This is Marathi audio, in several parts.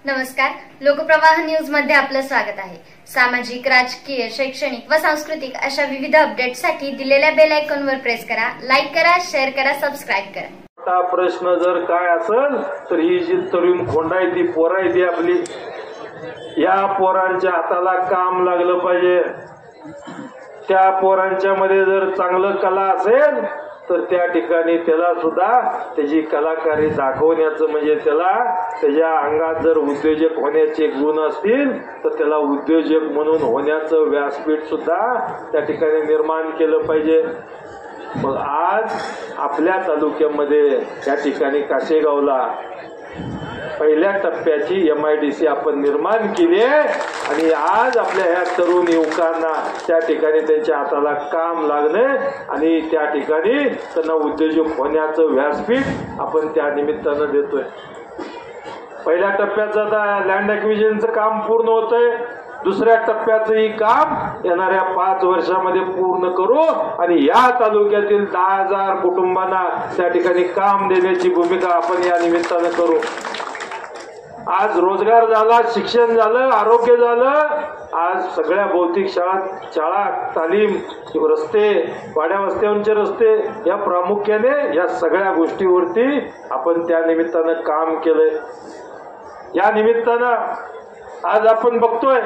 नमस्कार, लोकप्रवाह न्यूज मध्ये आपलं स्वागत आहे। सामाजिक, राजकीय, शैक्षणिक व सांस्कृतिक अशा विविध अपडेट्ससाठी दिलेल्या बेल आयकॉनवर प्रेस करा, लाईक करा, शेअर करा, सबस्क्राइब करा। हा प्रश्न जर काय असेल तर ही जी तरुण खोंड आहे ती पोरं आहे ती आपली, या पोरांच्या हाताला काम लागलं पाहिजे। त्या पोरांच्या मध्ये जर चांगलं कला असेल तर त्या ठिकाणी त्याला सुद्धा त्याची कलाकारी दाखवण्याचं म्हणजे त्याच्या अंगात जर उद्योजक होण्याचे गुण असतील तर त्याला उद्योजक म्हणून होण्याचं व्यासपीठ सुद्धा त्या ठिकाणी निर्माण केलं पाहिजे। मग आज आपल्या तालुक्यामध्ये या ठिकाणी काशेगावला पहिल्या टप्प्याची MIDC आपण निर्माण केली आहे आणि आज आपल्या ह्या तरुण युवकांना त्या ठिकाणी त्यांच्या हाताला काम लागणे आणि त्या ठिकाणी त्यांना उद्योजक होण्याचं व्यासपीठ आपण त्या निमित्तानं देतोय। पहिल्या टप्प्याचं आता लँड ॲक्विजिशनचं काम पूर्ण होतंय, दुसऱ्या टप्प्याचंही काम येणाऱ्या 5 वर्षामध्ये पूर्ण करू आणि या तालुक्यातील 10,000 कुटुंबांना त्या ठिकाणी काम देण्याची भूमिका आपण या निमित्तानं करू। आज रोजगार झाला, शिक्षण झालं, आरोग्य झालं, आज सगळ्या भौतिक शाळा, तालीम, रस्ते, वाड्या वस्त्यांचे रस्ते या प्रामुख्याने या सगळ्या गोष्टीवरती आपण त्या निमित्तानं काम केलंय। या निमित्तानं आज आपण बघतोय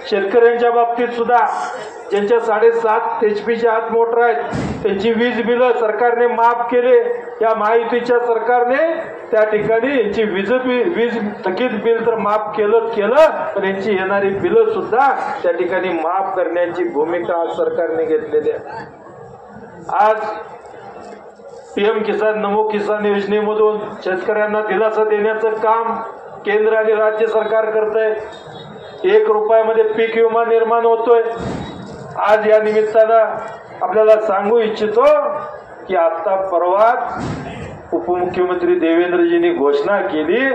शेतकऱ्यांच्या बाबतीत सुद्धा ज्यांच्या 7.5 HP आत मोटर आहेत त्यांची वीज बिलं सरकारने माफ केले। या महायुतीच्या सरकारने त्या ठिकाणी यांची वीज थकीत बिल तर माफ केलं पण यांची येणारी बिलं सुद्धा त्या ठिकाणी माफ करण्याची भूमिका आज सरकारने घेतलेली आहे। आज PM किसान, नमो किसान योजनेमधून शेतकऱ्यांना दिलासा देण्याचं काम केंद्र आणि राज्य सरकार करतंय। 1 रुपयामध्ये पीक विमा निर्माण होतोय। आज या निमित्तानं आपल्याला सांगू इच्छितो की आता परवाच उपमुख्यमंत्री देवेंद्रजींनी घोषणा केली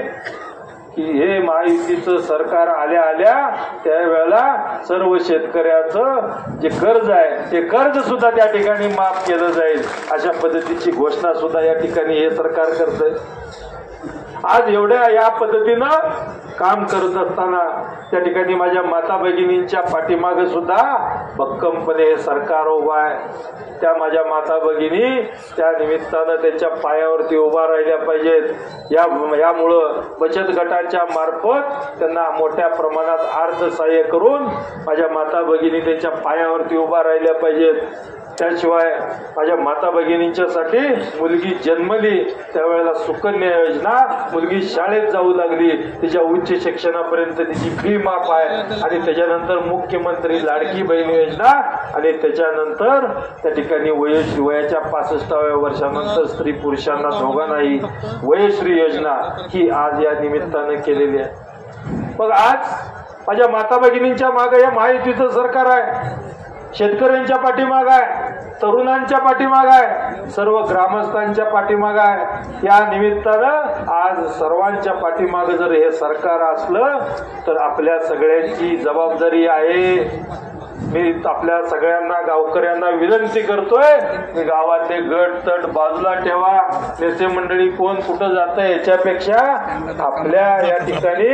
की हे महायुतीचं सरकार आल्या त्यावेळेला सर्व शेतकऱ्याचं जे कर्ज आहे ते कर्ज सुद्धा त्या ठिकाणी माफ केलं जाईल, अशा पद्धतीची घोषणा सुद्धा या ठिकाणी हे सरकार करतंय। आज एवढ्या या पद्धतीनं काम करत असताना त्या ठिकाणी माझ्या माता भगिनींच्या पाठीमागे सुद्धा भक्कमपणे हे सरकार उभा आहे। त्या माझ्या माता भगिनी त्या निमित्तानं त्यांच्या पायावरती उभा राहिल्या पाहिजेत। यामुळं बचत गटांच्या मार्फत त्यांना मोठ्या प्रमाणात अर्थसहाय्य करून माझ्या माता भगिनी त्यांच्या पायावरती उभा राहिल्या पाहिजेत। त्याशिवाय माझ्या माता भगिनींच्यासाठी मुलगी जन्मली त्यावेळेला सुकन्या योजना, मुलगी शाळेत जाऊ लागली, तिच्या उच्च शिक्षणापर्यंत तिची फी माफ आहे आणि त्याच्यानंतर मुख्यमंत्री लाडकी बहीण योजना आणि त्याच्यानंतर त्या ठिकाणी वयाच्या 65व्या वर्षानंतर स्त्री पुरुषांना दोघांनाही वयश्री योजना ही आज या निमित्तानं केलेली आहे। मग आज माझ्या माता भगिनींच्या मागे या महायुतीचं सरकार आहे, शेतकऱ्यांच्या पाठीमाग आहे, तरुणांच्या पाठीमाग आहे, सर्व ग्रामस्थांच्या पाठीमाग आहे। या निमित्तानं आज सर्वांच्या पाठीमाग जर हे सरकार असलं तर आपल्या सगळ्यांची जबाबदारी आहे। मी आपल्या सगळ्यांना गावकऱ्यांना विनंती करतोय की गावातले गट तट बाजूला ठेवा, नेते मंडळी कोण कुठं जातं याच्यापेक्षा आपल्या या ठिकाणी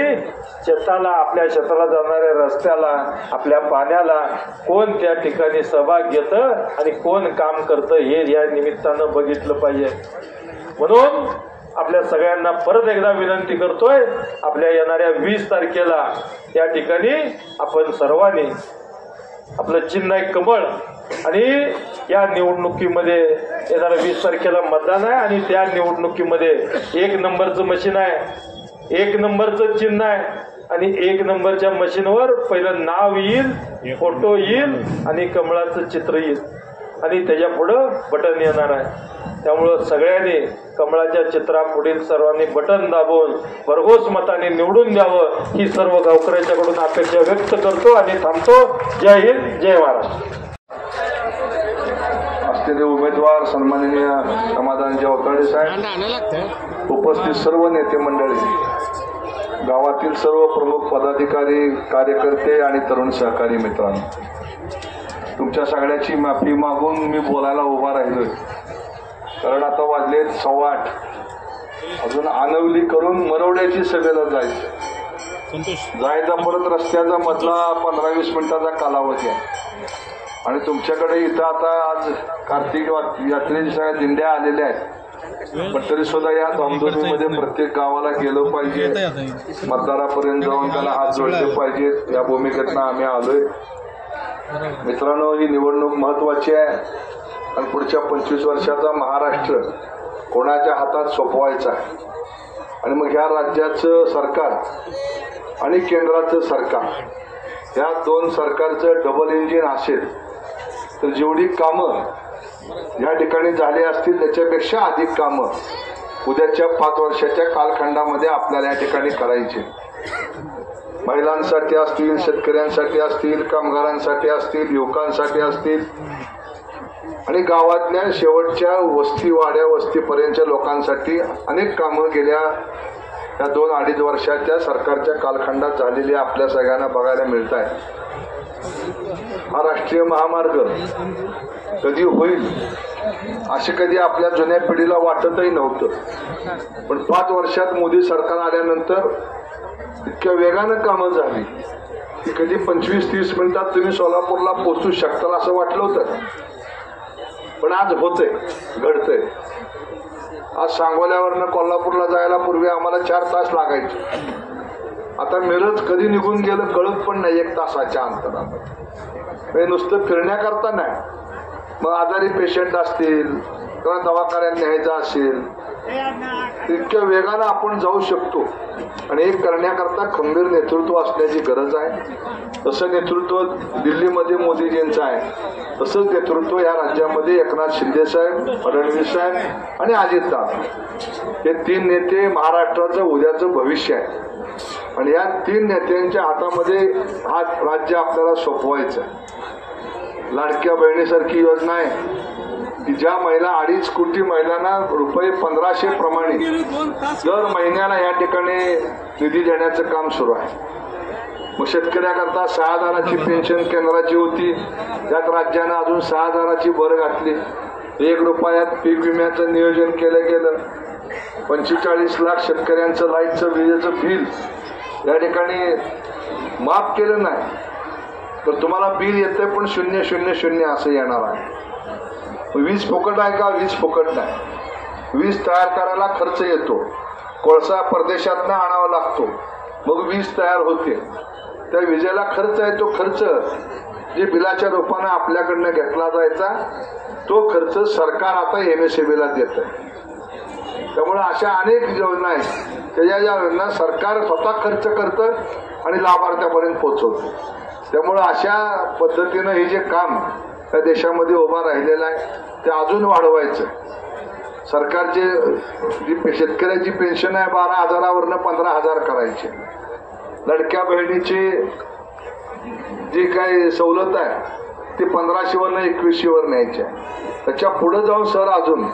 आपल्या शेताला जाणाऱ्या रस्त्याला, आपल्या पाण्याला कोण त्या ठिकाणी सहभाग घेतं आणि कोण काम करतं हे या निमित्तानं बघितलं पाहिजे। म्हणून आपल्या सगळ्यांना परत एकदा विनंती करतोय, आपल्या येणाऱ्या 20 तारखेला या ठिकाणी आपण सर्वांनी आपलं चिन्ह आहे कमळ आणि या निवडणुकीमध्ये येणाऱ्या 20 तारखेला मतदान आहे आणि त्या निवडणुकीमध्ये 1 नंबरचं मशीन आहे, 1 नंबरचं चिन्ह आहे आणि 1 नंबरच्या मशीनवर पहिलं नाव येईल, फोटो येईल आणि कमळाचं चित्र येईल आणि त्याच्या पुढं बटन येणार आहे। त्यामुळं सगळ्यांनी कमळाच्या चित्रापुढील सर्वांनी बटन दाबून भरघोस मताने निवडून द्यावं ही सर्व गावकऱ्यांच्याकडून अपेक्षा व्यक्त करतो आणि थांबतो। जय हिंद, जय महाराष्ट्र। असलेले उमेदवार सन्माननीय समाधान जवताळे साहेब, उपस्थित सर्व नेते मंडळी, गावातील सर्व प्रमुख पदाधिकारी, कार्यकर्ते आणि तरुण सहकारी मित्रांनो, तुमच्या सगळ्याची माफी मागून मी बोलायला उभा राहिलोय कारण आता वाजले 8:15 अजून आनवली करून मरवड्याची सभेला जायचं. जायचा परत रस्त्याचा मधला 15-20 मिनिटाचा कालावधी आहे. आणि तुमच्याकडे इथं आता आज कार्तिक यात्रेच्या सगळ्या दिंड्या आलेल्या आहेत. पण तरी सुद्धा या धामधुमीमध्ये प्रत्येक गावाला गेलो पाहिजे, मतदारापर्यंत जाऊन त्याला हात जोडले पाहिजेत. या भूमिकेतनं आम्ही आलोय. मित्रांनो, ही निवडणूक महत्वाची आहे आणि पुढच्या 25 वर्षाचा महाराष्ट्र कोणाच्या हातात सोपवायचा आहे. आणि मग ह्या राज्याचं सरकार आणि केंद्राचं सरकार, या दोन सरकारचं डबल इंजिन असेल तर जेवढी कामं या ठिकाणी झाली असतील त्याच्यापेक्षा अधिक कामं उद्याच्या 5 वर्षाच्या कालखंडामध्ये आपल्याला या ठिकाणी करायची. महिलांसाठी असतील, शेतकऱ्यांसाठी असतील, कामगारांसाठी असतील, युवकांसाठी असतील आणि गावातल्या शेवटच्या वस्तीवाड्या वस्तीपर्यंतच्या लोकांसाठी अनेक कामं गेल्या या 2-2.5 वर्षाच्या सरकारच्या कालखंडात झालेली आपल्या सगळ्यांना बघायला मिळत आहे. हा राष्ट्रीय महामार्ग कधी होईल असे कधी आपल्या जुन्या पिढीला वाटतही नव्हतं. पण 5 वर्षात मोदी सरकार आल्यानंतर इतक्या वेगानं कामं झाली की कधी 25-30 मिनिटात तुम्ही सोलापूरला पोहोचू शकताल असं वाटलं होतं. पण आज होतंय, घडतंय. आज सांगोल्यावरनं कोल्हापूरला जायला पूर्वी आम्हाला 4 तास लागायचे. आता मिरज कधी निघून गेलं कळत पण नाही 1 तासाच्या अंतरात. हे नुसतं फिरण्याकरता नाही, मग आजारी पेशंट असतील किंवा दवाखान्यात न्यायचं असेल इतक्या वेगानं आपण जाऊ शकतो. आणि हे करण्याकरता खंबीर नेतृत्व असण्याची गरज आहे. तसं नेतृत्व दिल्लीमध्ये मोदीजींचं आहे, तसंच नेतृत्व या राज्यामध्ये एकनाथ शिंदे साहेब, फडणवीस साहेब आणि अजितदादा हे 3 नेते महाराष्ट्राचं उद्याचं भविष्य आहे. आणि या 3 नेत्यांच्या हातामध्ये हा राज्य आपल्याला सोपवायचं. लाडक्या बहिणीसारखी योजना आहे की ज्या महिला 2.5 कोटी महिलांना रुपये 1500 प्रमाणे दर महिन्याला या ठिकाणी निधी देण्याचं काम सुरू आहे. मग शेतकऱ्याकरता 6,000ची पेन्शन केंद्राची होती, त्यात राज्यानं अजून 6,000ची भर घातली. 1 रुपयात पीक विम्याचं नियोजन केलं गेलं. 45 लाख शेतकऱ्यांचं लाईटचं विजेचं बिल या ठिकाणी माफ केलं नाही तर तुम्हाला बिल येतंय पण 000 असं येणार आहे. वीज फुकट आहे का? वीज फुकट नाही. वीज तयार करायला खर्च येतो, कोळसा परदेशातनं आणावा लागतो, मग वीज तयार होते. त्या विजेला खर्च आहे, तो खर्च जे बिलाच्या रूपानं आपल्याकडनं घेतला जायचा तो खर्च सरकार आता MSMEला देत आहे. त्यामुळे अशा अनेक योजना आहेत त्याच्या ज्या योजना सरकार स्वतः खर्च करतं आणि लाभार्थ्यापर्यंत पोहोचवतं. त्यामुळे अशा पद्धतीनं हे जे काम त्या देशामध्ये उभा राहिलेलं आहे ते अजून वाढवायचं. सरकारचे शेतकऱ्याची पेन्शन आहे 12,000वरनं 15,000 करायचे. लडक्या बहिणीची जी काही सवलत आहे ती 1500वरनं 2100वर न्यायची आहे. त्याच्या पुढे जाऊन सर अजून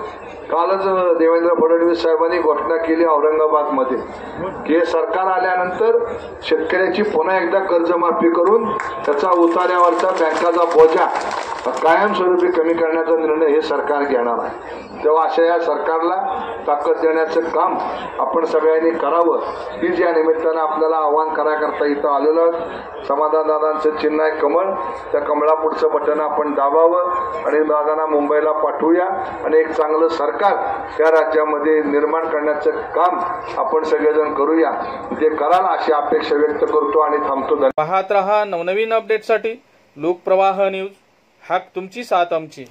कालच देवेंद्र फडणवीस साहेबांनी घोषणा केली औरंगाबादमध्ये की हे सरकार आल्यानंतर शेतकऱ्याची पुन्हा एकदा कर्जमाफी करून त्याचा उतार्यावरचा बँकाचा बोजा कायमस्वरूपी कमी करण्याचा निर्णय हे सरकार घेणार आहे. तेव्हा अशा या सरकारला ताकद देण्याचं काम आपण सगळ्यांनी करावं. हीच या निमित्तानं आपल्याला आवाहन करायकरता इथं आलेलं. समाधानदादांचं चिन्ह आहे कमळ, त्या कमळापुढचं बटन आपण दाबावं आणि दादांना मुंबईला पाठवूया आणि एक चांगलं सरकार या राज्यामध्ये निर्माण करण्याचं काम आपण सगळेजण करूया. ते कराल अशी अपेक्षा व्यक्त करतो आणि थांबतो. पाहत रहा नवनवीन अपडेटसाठी लोकप्रवाह न्यूज. हाक तुमची साथ आमची.